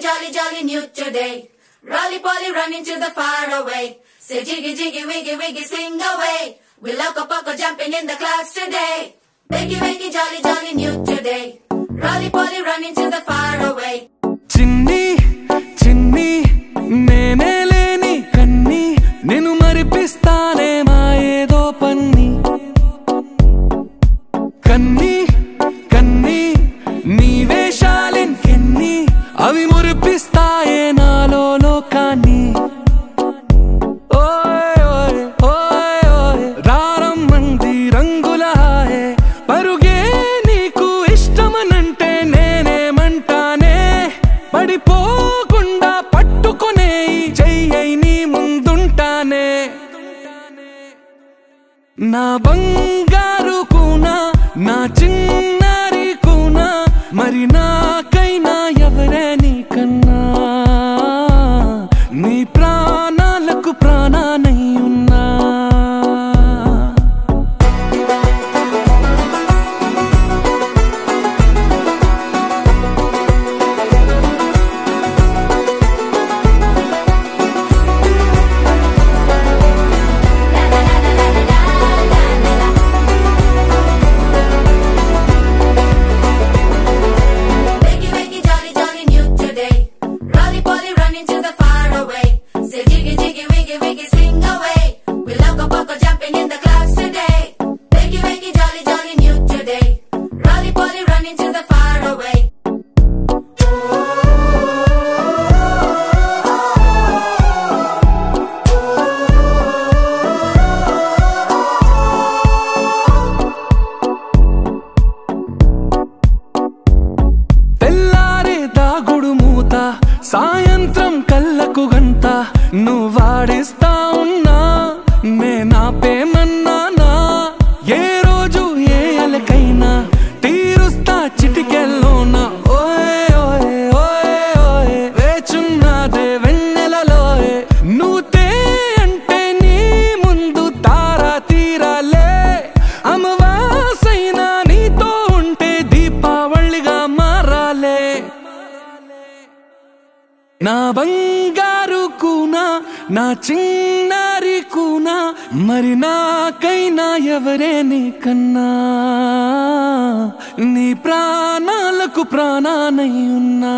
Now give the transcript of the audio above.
jolly, jolly new today. Rolly poly running to the far away. Say jiggy, jiggy, wiggy, wiggy, sing away. We loco poco jumping in the clouds today. Wakey, wakey, jolly, jolly new today. Rolly poly running to the far away. Chinni, chinni, nene leni kanni, nenu maripistane ma edo panni. Kanni, kanni, nee veshalin kenni, avi muripistaye nalo lokani. Oy oy oy oy, raram mandi rangula hai, paruge neeku ishtamanante nene mantane. పడిపోకుండా పట్టుకునే చెయ్యై నీ ముందుంటానే. నా బంగారు కూనా, నా చిన్నారి కూనా, మరి నాకైనా ఎవరే నీకన్నా. నీ ప్రాణాలకు ప్రాణానై ఉన్నా. సాయంత్రం కళ్ళకు గంట నువ్వాడిస్తా ఉన్నా, నేనాపేమన్నానా. ఏ రోజు ఏ అలకైనా తీరుస్తా చిటికెల్లోనా. ఓయ్ ఓయ్ ఓయ్ ఓయ్, వేచున్నదే వెన్నెలలోయే. నువ్వుతే అంటే నీ ముందు తారా తీరాలే. అమవాసైనా నీతో ఉంటే దీపావళిగా మారాలే. నా బంగారు కూనా, నా చిన్నారి కూనా, మరి నాకైనా ఎవరే నీకన్నా. నీ ప్రాణాలకు ప్రాణానై ఉన్నా.